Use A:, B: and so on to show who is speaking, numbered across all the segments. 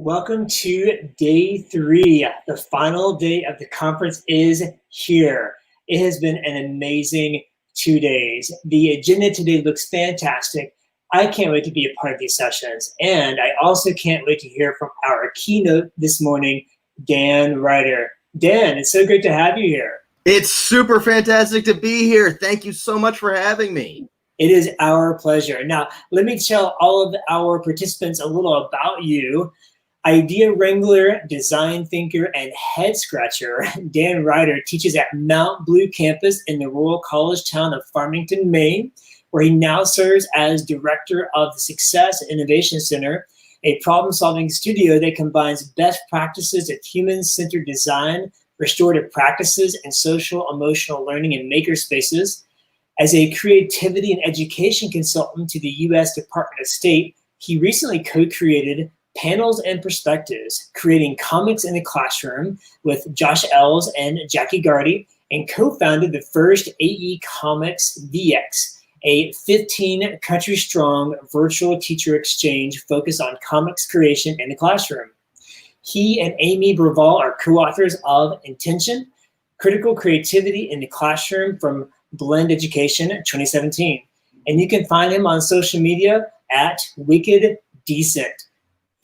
A: Welcome to day 3. The final day of the conference is here. It has been an amazing 2 days. The agenda today looks fantastic. I can't wait to be a part of these sessions. And I also can't wait to hear from our keynote this morning, Dan Ryder. Dan, it's so great to have you here.
B: It's super fantastic to be here. Thank you so much for having me.
A: It is our pleasure. Now, let me tell all of our participants a little about you. Idea wrangler, design thinker, and head scratcher, Dan Ryder teaches at Mount Blue campus in the rural college town of Farmington, Maine, where he now serves as director of the Success Innovation Center, a problem-solving studio that combines best practices of human-centered design, restorative practices, and social-emotional learning in makerspaces. As a creativity and education consultant to the U.S. Department of State, he recently co-created Panels and Perspectives, creating comics in the classroom with Josh Ells and Jackie Gardy, and co-founded the first AE Comics VX, a 15-country-strong virtual teacher exchange focused on comics creation in the classroom. He and Amy Braval are co-authors of Intention, Critical Creativity in the Classroom from Blend Education 2017. And you can find him on social media at Wicked Decent.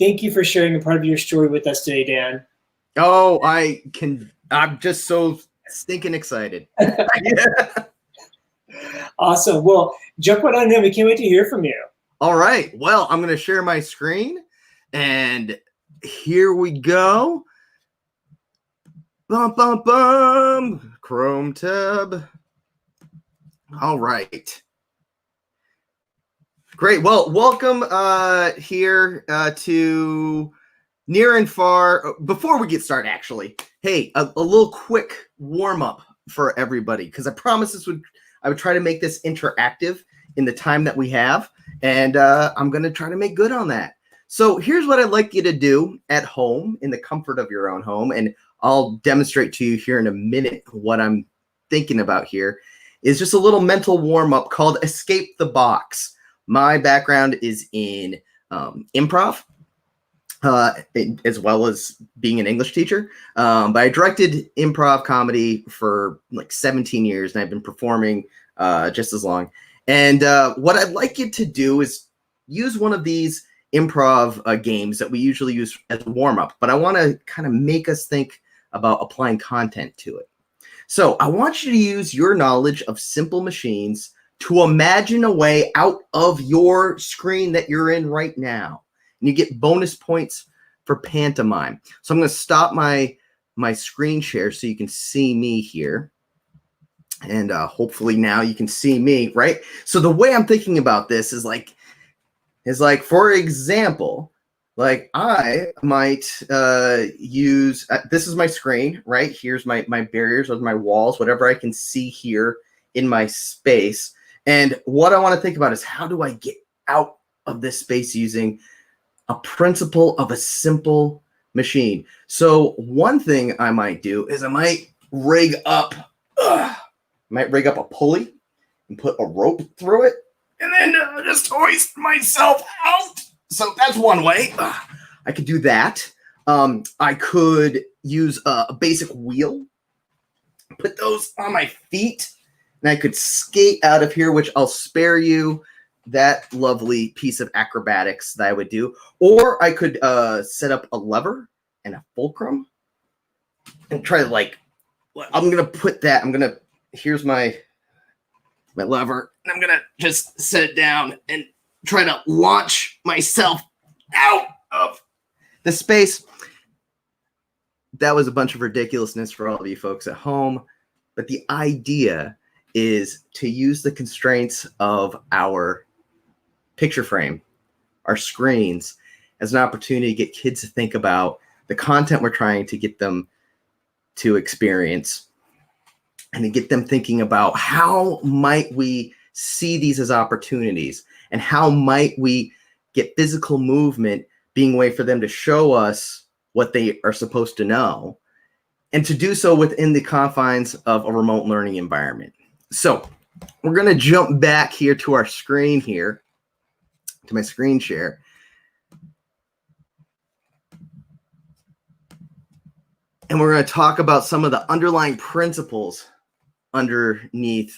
A: Thank you for sharing a part of your story with us today, Dan.
B: Oh, I'm just so stinking excited. Yeah.
A: Awesome. Well, jump right on in. We can't wait to hear from you.
B: All right. Well, I'm going to share my screen, and here we go. Bum, bum, bum. Chrome tab. All right. Great. Well, welcome here to Near and Far. Before we get started, actually, hey, a little quick warm-up for everybody, because I promised I would try to make this interactive in the time that we have, and I'm going to try to make good on that. So here's what I'd like you to do at home, in the comfort of your own home, and I'll demonstrate to you here in a minute what I'm thinking about here, is just a little mental warm-up called Escape the Box. My background is in improv, as well as being an English teacher. But I directed improv comedy for like 17 years, and I've been performing just as long. And what I'd like you to do is use one of these improv games that we usually use as a warm-up, but I want to kind of make us think about applying content to it. So I want you to use your knowledge of simple machines to imagine a way out of your screen that you're in right now. And you get bonus points for pantomime. So I'm going to stop my screen share so you can see me here. And hopefully now you can see me, right? So the way I'm thinking about this is like, for example, like I might use, this is my screen, right? Here's my barriers or my walls, whatever I can see here in my space. And what I want to think about is, how do I get out of this space using a principle of a simple machine? So one thing I might do is I might rig up a pulley and put a rope through it, and then just hoist myself out. So that's one way. I could do that. I could use a basic wheel, put those on my feet, and I could skate out of here, which I'll spare you that lovely piece of acrobatics that I would do. Or I could set up a lever and a fulcrum and try to here's my lever, and I'm going to just set it down and try to launch myself out of the space. That was a bunch of ridiculousness for all of you folks at home, but the idea is to use the constraints of our picture frame, our screens, as an opportunity to get kids to think about the content we're trying to get them to experience, and to get them thinking about how might we see these as opportunities, and how might we get physical movement being a way for them to show us what they are supposed to know, and to do so within the confines of a remote learning environment. So we're going to jump back here to our screen here, to my screen share. And we're going to talk about some of the underlying principles underneath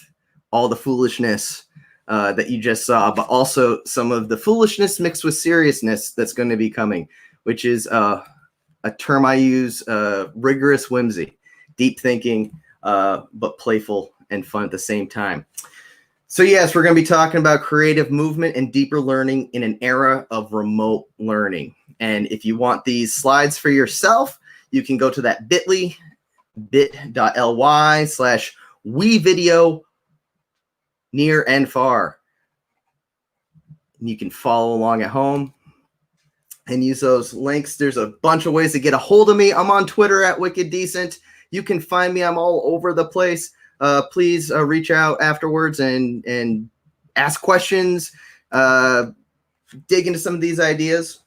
B: all the foolishness that you just saw, but also some of the foolishness mixed with seriousness that's going to be coming, which is a term I use, rigorous whimsy, deep thinking, but playful and fun at the same time. So yes, we're going to be talking about creative movement and deeper learning in an era of remote learning. And if you want these slides for yourself, you can go to that bit.ly /WeVideo near and far. And you can follow along at home and use those links. There's a bunch of ways to get a hold of me. I'm on Twitter at Wicked Decent. You can find me. I'm all over the place. Please reach out afterwards and ask questions, dig into some of these ideas.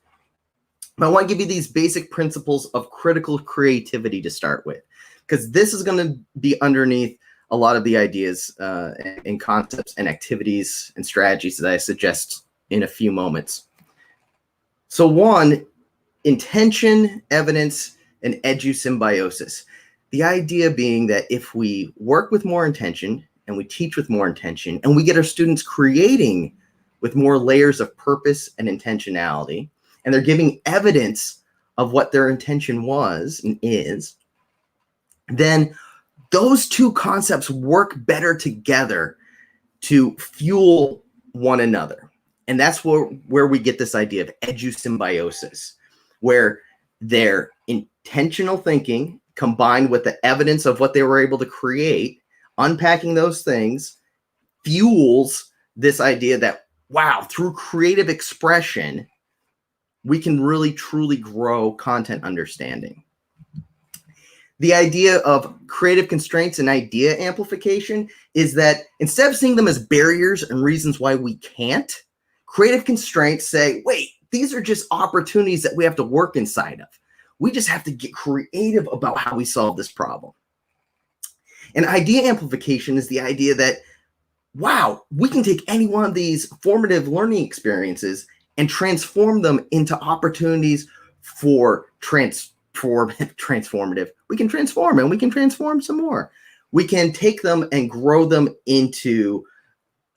B: But I want to give you these basic principles of critical creativity to start with, because this is going to be underneath a lot of the ideas and concepts and activities and strategies that I suggest in a few moments. So one, intention, evidence, and edu-symbiosis. The idea being that if we work with more intention and we teach with more intention and we get our students creating with more layers of purpose and intentionality, and they're giving evidence of what their intention was and is, then those two concepts work better together to fuel one another. And that's where we get this idea of edu-symbiosis, where their intentional thinking combined with the evidence of what they were able to create, unpacking those things, fuels this idea that, wow, through creative expression, we can really truly grow content understanding. The idea of creative constraints and idea amplification is that instead of seeing them as barriers and reasons why we can't, creative constraints say, wait, these are just opportunities that we have to work inside of. We just have to get creative about how we solve this problem. And idea amplification is the idea that, wow, we can take any one of these formative learning experiences and transform them into opportunities for transformative. We can transform and we can transform some more. We can take them and grow them into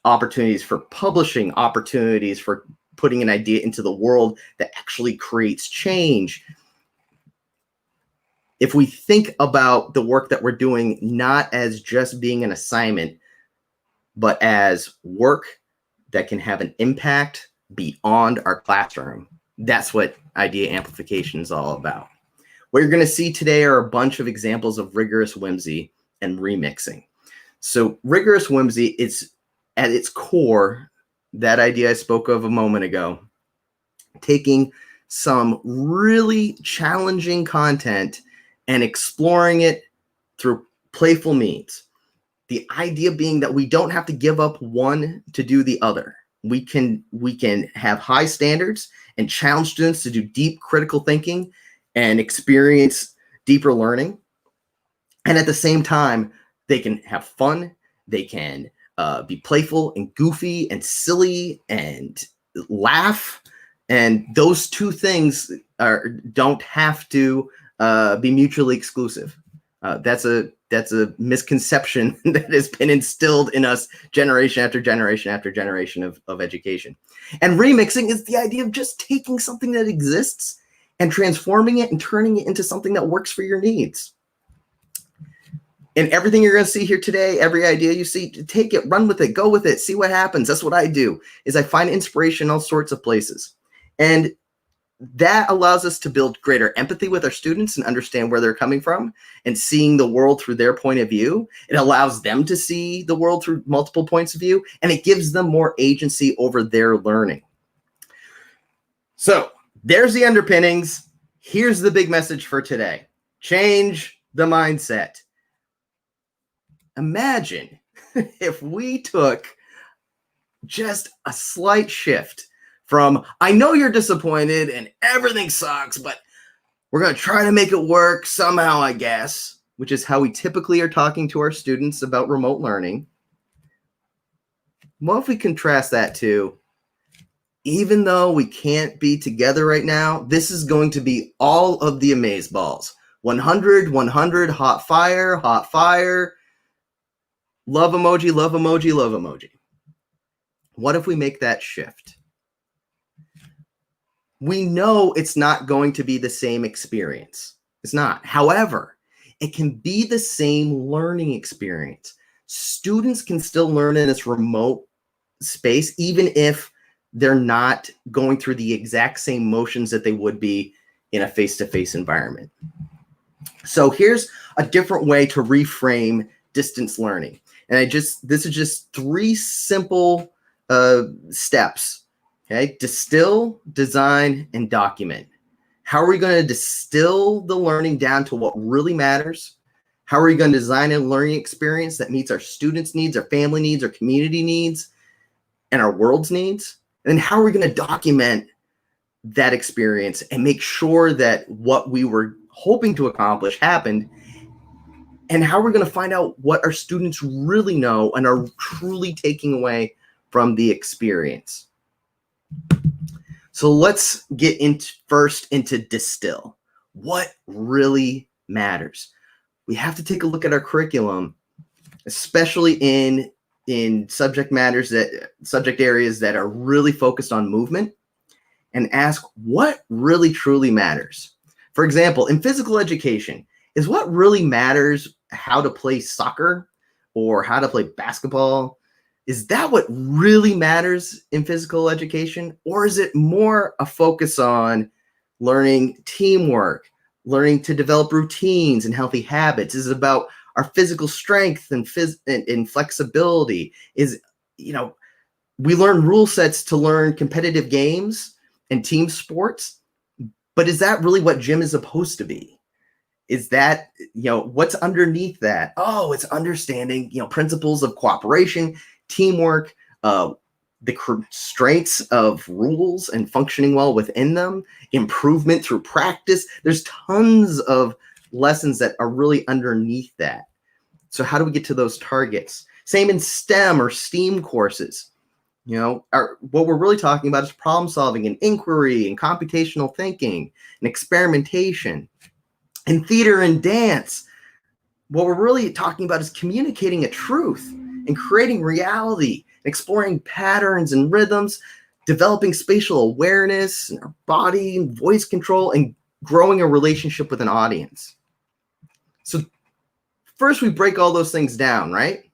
B: opportunities for publishing, opportunities for putting an idea into the world that actually creates change. If we think about the work that we're doing not as just being an assignment, but as work that can have an impact beyond our classroom, that's what idea amplification is all about. What you're going to see today are a bunch of examples of rigorous whimsy and remixing. So rigorous whimsy is at its core that idea I spoke of a moment ago, taking some really challenging content and exploring it through playful means. The idea being that we don't have to give up one to do the other. We can have high standards and challenge students to do deep critical thinking and experience deeper learning. And at the same time, they can have fun. They can be playful and goofy and silly and laugh. And those two things don't have to be mutually exclusive. That's a misconception that has been instilled in us generation after generation after generation of education. And remixing is the idea of just taking something that exists and transforming it and turning it into something that works for your needs. And everything you're going to see here today, every idea you see, take it, run with it, go with it, see what happens. That's what I do, is I find inspiration in all sorts of places. And that allows us to build greater empathy with our students and understand where they're coming from and seeing the world through their point of view. It allows them to see the world through multiple points of view, and it gives them more agency over their learning. So there's the underpinnings. Here's the big message for today. Change the mindset. Imagine if we took just a slight shift from, I know you're disappointed and everything sucks, but we're going to try to make it work somehow, I guess, which is how we typically are talking to our students about remote learning. What if we contrast that to, even though we can't be together right now, this is going to be all of the amazeballs. 100, 100, hot fire, love emoji, love emoji, love emoji. What if we make that shift? We know it's not going to be the same experience. It's not. However, it can be the same learning experience. Students can still learn in this remote space, even if they're not going through the exact same motions that they would be in a face-to-face environment. So here's a different way to reframe distance learning. And this is just 3 simple steps. Okay, distill, design, and document. How are we going to distill the learning down to what really matters? How are we going to design a learning experience that meets our students' needs, our family needs, our community needs, and our world's needs? And then how are we going to document that experience and make sure that what we were hoping to accomplish happened? And how are we going to find out what our students really know and are truly taking away from the experience? So let's get first into distill. What really matters? We have to take a look at our curriculum, especially in subject areas that are really focused on movement, and ask what really truly matters. For example, in physical education, is what really matters how to play soccer or how to play basketball? Is that what really matters in physical education? Or is it more a focus on learning teamwork, learning to develop routines and healthy habits? Is it about our physical strength and flexibility? We learn rule sets to learn competitive games and team sports, but is that really what gym is supposed to be? Is that, what's underneath that? Oh, it's understanding, principles of cooperation, teamwork, the constraints of rules and functioning well within them, improvement through practice. There's tons of lessons that are really underneath that. So how do we get to those targets? Same in STEM or STEAM courses. What we're really talking about is problem solving and inquiry and computational thinking and experimentation. In theater and dance, what we're really talking about is communicating a truth and creating reality, exploring patterns and rhythms, developing spatial awareness in our body and voice control, and growing a relationship with an audience. So first we break all those things down, right?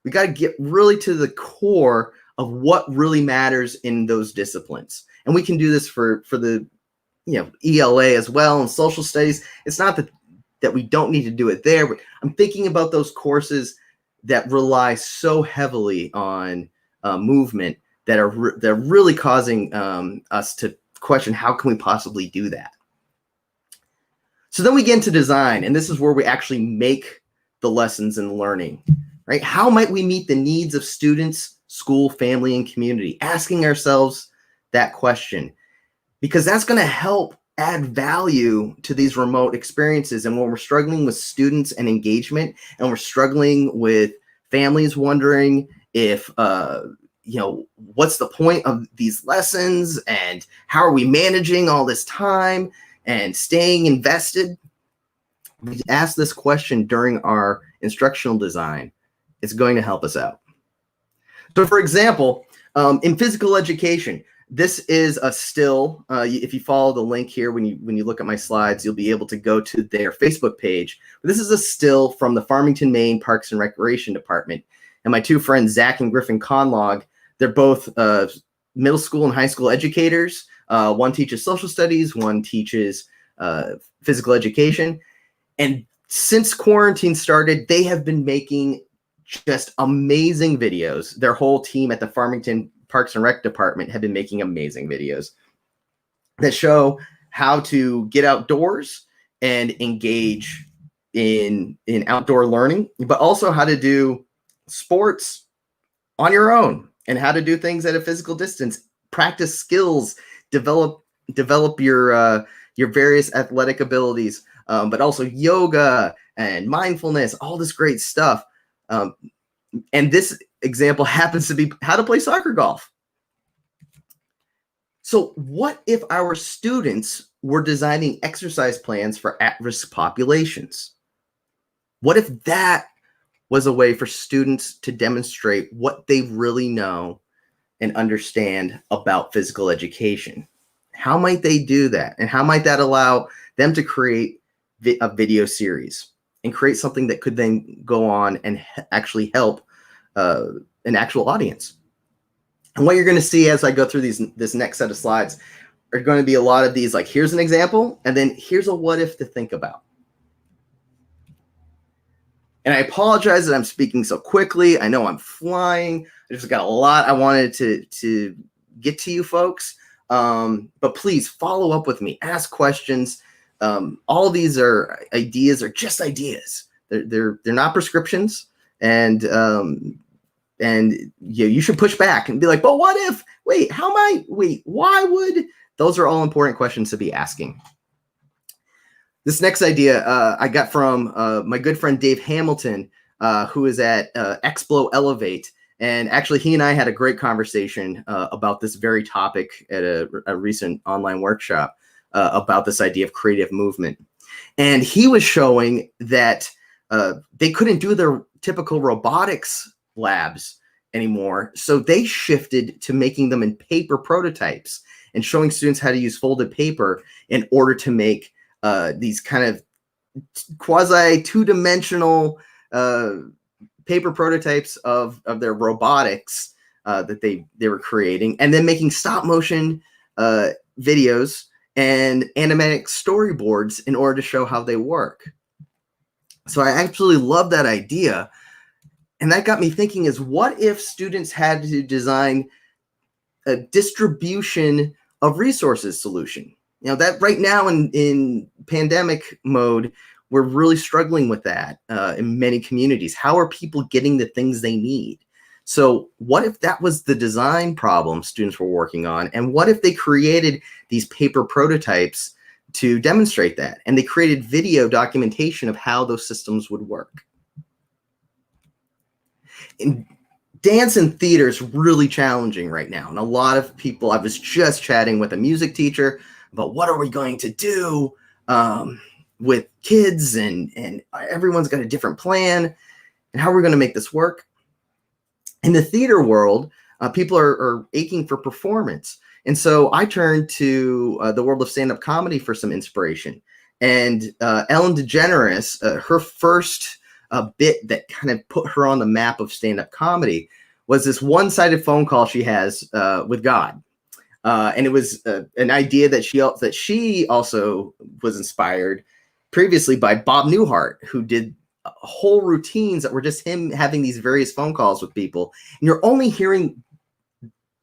B: We got to get really to the core of what really matters in those disciplines. And we can do this for the ELA as well, and social studies. It's not that we don't need to do it there, but I'm thinking about those courses that rely so heavily on movement they're really causing us to question, how can we possibly do that? So then we get into design, and this is where we actually make the lessons and learning, right? How might we meet the needs of students, school, family, and community? Asking ourselves that question, because that's going to help add value to these remote experiences. And when we're struggling with students and engagement, and we're struggling with families wondering if, what's the point of these lessons, and how are we managing all this time and staying invested? We ask this question during our instructional design. It's going to help us out. So for example, in physical education, this is a still. If you follow the link here, when you look at my slides, you'll be able to go to their Facebook page. This is a still from the Farmington, Maine Parks and Recreation Department. And my 2 friends, Zach and Griffin Conlog, they're both middle school and high school educators. One teaches social studies, one teaches physical education. And since quarantine started, they have been making just amazing videos. Their whole team at the Farmington Parks and Rec Department have been making amazing videos that show how to get outdoors and engage in outdoor learning, but also how to do sports on your own and how to do things at a physical distance, practice skills, develop your various athletic abilities, but also yoga and mindfulness, all this great stuff. And this example happens to be how to play soccer golf. So what if our students we're designing exercise plans for at-risk populations? What if that was a way for students to demonstrate what they really know and understand about physical education? How might they do that? And how might that allow them to create a video series and create something that could then go on and actually help an actual audience? And what you're going to see as I go through this next set of slides are going to be a lot of these, like, here's an example, and then here's a what if to think about. And I apologize that I'm speaking so quickly. I know I'm flying. I just got a lot I wanted to get to you folks. But please follow up with me. Ask questions. All of these are ideas, are just ideas. They're not prescriptions. And you should push back and be like, but what if? Wait, why would? Those are all important questions to be asking. This next idea I got from my good friend Dave Hamilton, who is at Explo Elevate. And actually, he and I had a great conversation about this very topic at a recent online workshop about this idea of creative movement. And he was showing that they couldn't do their typical robotics labs anymore. So they shifted to making them in paper prototypes and showing students how to use folded paper in order to make these kind of quasi two-dimensional paper prototypes of their robotics that they were creating, and then making stop motion videos and animatic storyboards in order to show how they work. So I absolutely love that idea. And that got me thinking, is what if students had to design a distribution of resources solution? You know, that right now in pandemic mode, we're really struggling with that in many communities. How are people getting the things they need? So what if that was the design problem students were working on? And what if they created these paper prototypes to demonstrate that? And they created video documentation of how those systems would work. And dance and theater is really challenging right now. And a lot of people, I was just chatting with a music teacher about what are we going to do with kids, and everyone's got a different plan, and how are we going to make this work? In the theater world, people are aching for performance. And so I turned to the world of stand-up comedy for some inspiration. And Ellen DeGeneres, her first bit that kind of put her on the map of stand-up comedy was this one-sided phone call she has with God. And it was an idea that she also was inspired previously by Bob Newhart, who did whole routines that were just him having these various phone calls with people. And you're only hearing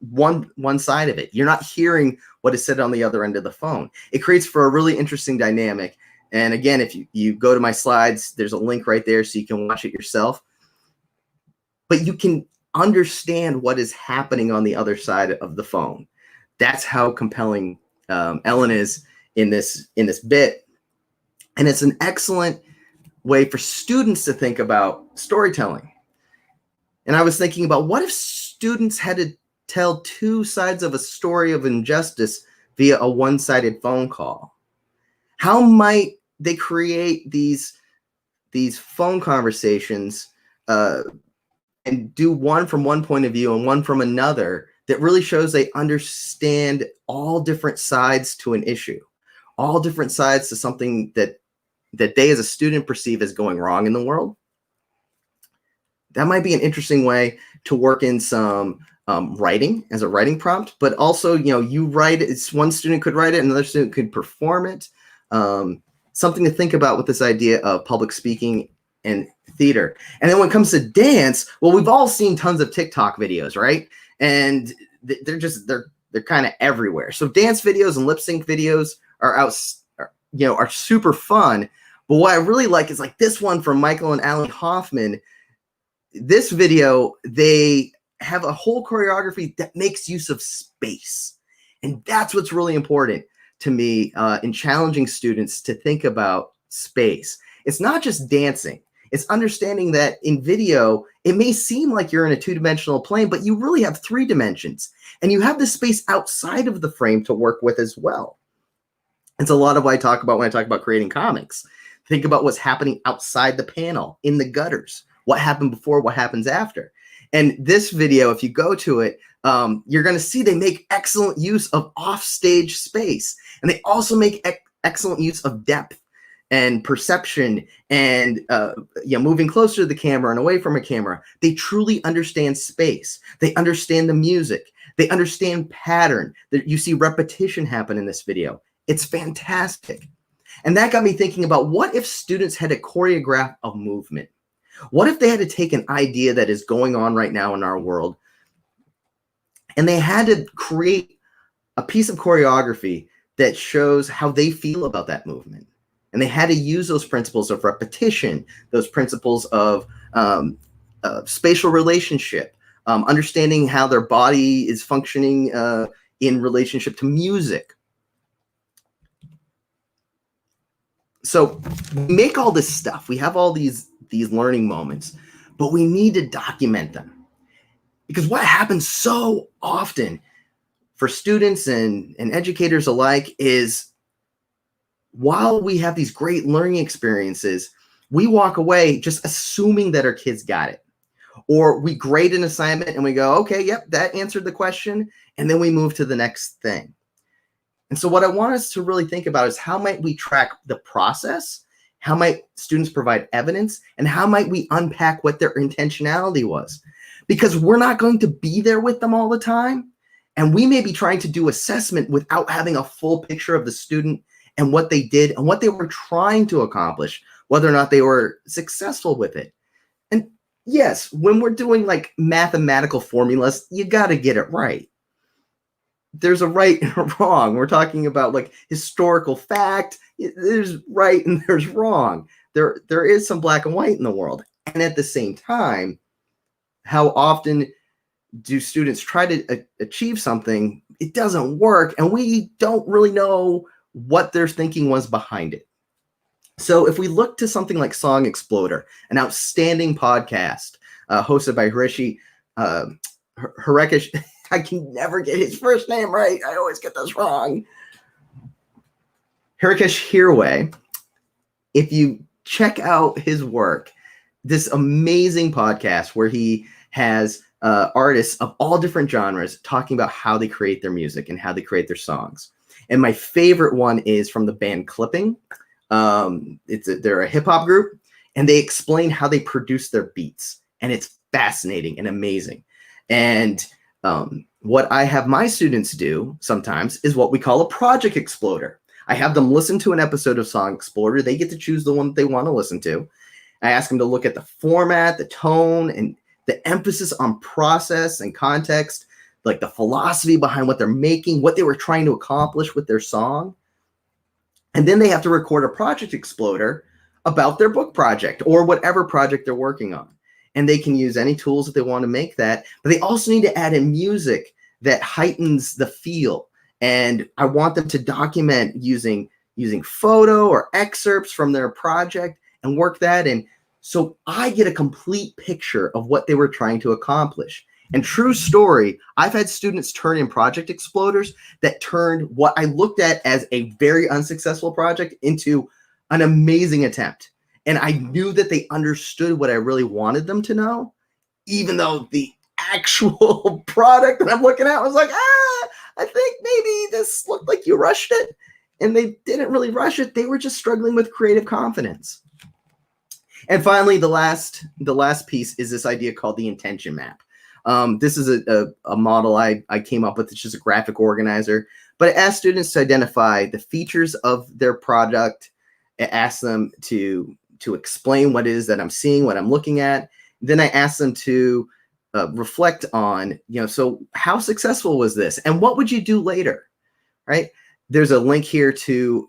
B: one side of it. You're not hearing what is said on the other end of the phone. It creates for a really interesting dynamic. And again, if you go to my slides, there's a link right there so you can watch it yourself. But you can understand what is happening on the other side of the phone. That's how compelling Ellen is in this bit. And it's an excellent way for students to think about storytelling. And I was thinking about, what if students had to tell two sides of a story of injustice via a one-sided phone call? How might they create these phone conversations and do one from one point of view and one from another that really shows they understand all different sides to an issue, all different sides to something that they as a student perceive as going wrong in the world? That might be an interesting way to work in some writing as a writing prompt, but also, you write it, one student could write it, another student could perform it. Something to think about with this idea of public speaking and theater. And then when it comes to dance, well, we've all seen tons of TikTok videos, right? And they're kind of everywhere. So dance videos and lip sync videos are super fun. But what I really like is like this one from Michael and Alan Hoffman. This video, they have a whole choreography that makes use of space. And that's what's really important to me in challenging students to think about space. It's not just dancing. It's understanding that in video, it may seem like you're in a two-dimensional plane, but you really have 3 dimensions. And you have the space outside of the frame to work with as well. It's a lot of what I talk about when I talk about creating comics. Think about what's happening outside the panel, in the gutters, what happened before, what happens after. And this video, if you go to it, you're going to see they make excellent use of offstage space. And they also make excellent use of depth and perception and moving closer to the camera and away from a camera. They truly understand space. They understand the music. They understand pattern. You see repetition happen in this video. It's fantastic. And that got me thinking about, what if students had to choreograph a movement? What if they had to take an idea that is going on right now in our world, and they had to create a piece of choreography that shows how they feel about that movement? And they had to use those principles of repetition, those principles of spatial relationship, understanding how their body is functioning in relationship to music. So we make all this stuff. We have all these learning moments, but we need to document them. Because what happens so often for students and educators alike is, while we have these great learning experiences, we walk away just assuming that our kids got it. Or we grade an assignment and we go, okay, yep, that answered the question. And then we move to the next thing. And so what I want us to really think about is, how might we track the process? How might students provide evidence? And how might we unpack what their intentionality was? Because we're not going to be there with them all the time. And we may be trying to do assessment without having a full picture of the student and what they did and what they were trying to accomplish, whether or not they were successful with it. And yes, when we're doing like mathematical formulas, you got to get it right. There's a right and a wrong. We're talking about like historical fact. There's right and there's wrong. There is some black and white in the world. And at the same time, how often do students try to achieve something? It doesn't work, and we don't really know what their thinking was behind it. So if we look to something like Song Exploder, an outstanding podcast hosted by Harekesh, I can never get his first name right. I always get this wrong. Harekesh Hirway. If you check out his work, this amazing podcast where he has artists of all different genres talking about how they create their music and how they create their songs. And my favorite one is from the band Clipping. They're a hip hop group, and they explain how they produce their beats. And it's fascinating and amazing. And what I have my students do sometimes is what we call a project exploder. I have them listen to an episode of Song Exploder. They get to choose the one that they want to listen to. I ask them to look at the format, the tone, and the emphasis on process and context, like the philosophy behind what they're making, what they were trying to accomplish with their song. And then they have to record a project exploder about their book project or whatever project they're working on. And they can use any tools that they want to make that, but they also need to add in music that heightens the feel. And I want them to document using photo or excerpts from their project and work that in. So I get a complete picture of what they were trying to accomplish. And true story, I've had students turn in project exploders that turned what I looked at as a very unsuccessful project into an amazing attempt. And I knew that they understood what I really wanted them to know, even though the actual product that I'm looking at was like, I think maybe this looked like you rushed it. And they didn't really rush it. They were just struggling with creative confidence. And finally, the last piece is this idea called the intention map. This is a model I came up with. It's just a graphic organizer. But I asked students to identify the features of their product. I asked them to explain what it is that I'm seeing, what I'm looking at. Then I asked them to reflect on, so how successful was this? And what would you do later, right? There's a link here to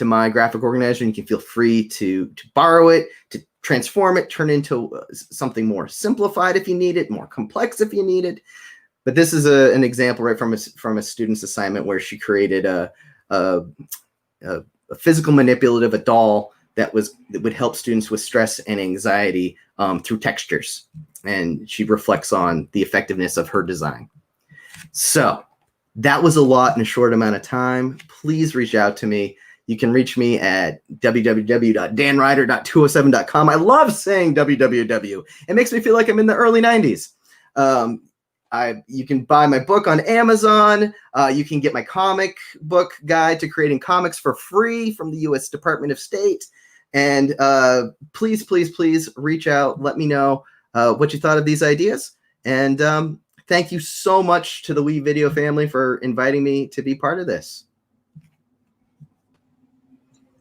B: my graphic organizer, and you can feel free to borrow it, to transform it, turn it into something more simplified if you need it, more complex if you need it. But this is an example right from a student's assignment where she created a physical manipulative, a doll that would help students with stress and anxiety through textures. And she reflects on the effectiveness of her design. So That was a lot in a short amount of time. Please reach out to me. You can reach me at www.danryder.207.com. I love saying www. It makes me feel like I'm in the early 90s. You can buy my book on Amazon. You can get my comic book guide to creating comics for free from the U.S. Department of State. And please, please, please reach out. Let me know what you thought of these ideas. And thank you so much to the WeVideo family for inviting me to be part of this.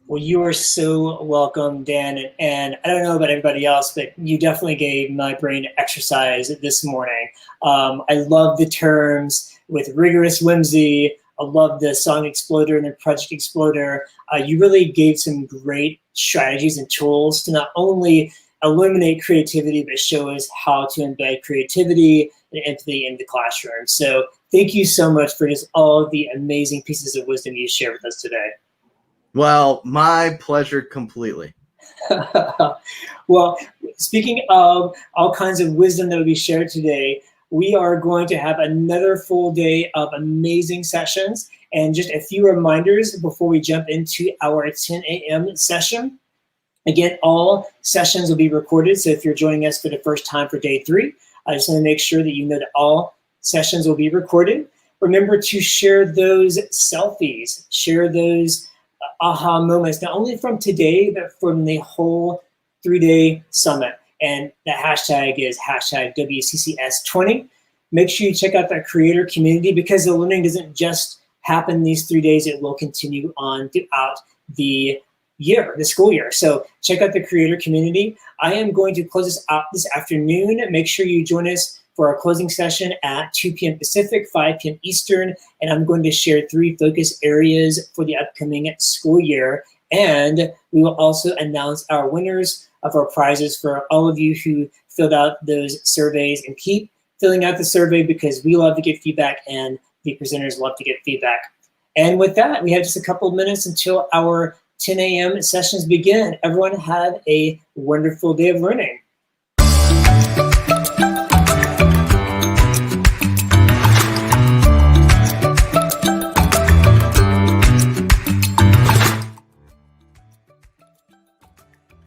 A: Well, you are so welcome, Dan. And I don't know about everybody else, but you definitely gave my brain exercise this morning. I love the terms with rigorous whimsy. I love the song Exploder and the Project Exploder. You really gave some great strategies and tools to not only illuminate creativity, but show us how to embed creativity and empathy in the classroom. So thank you so much for just all of the amazing pieces of wisdom you shared with us today.
B: Well, my pleasure completely.
A: Well, speaking of all kinds of wisdom that will be shared today, we are going to have another full day of amazing sessions. And just a few reminders before we jump into our 10 a.m. session. Again, all sessions will be recorded. So if you're joining us for the first time for day 3, I just want to make sure that you know that all sessions will be recorded. Remember to share those selfies, share those aha moments, not only from today, but from the whole 3-day summit. And the hashtag is hashtag WCCS20. Make sure you check out that creator community because the learning doesn't just happen these 3 days. It will continue on throughout the year, the school year. So check out the creator community. I am going to close this out this afternoon. Make sure you join us for our closing session at 2 p.m. Pacific, 5 p.m. Eastern, and I'm going to share 3 focus areas for the upcoming school year. And we will also announce our winners of our prizes for all of you who filled out those surveys. And keep filling out the survey because we love to get feedback and the presenters love to get feedback. And with that, we have just a couple of minutes until our 10 a.m. sessions begin. Everyone have a wonderful day of learning.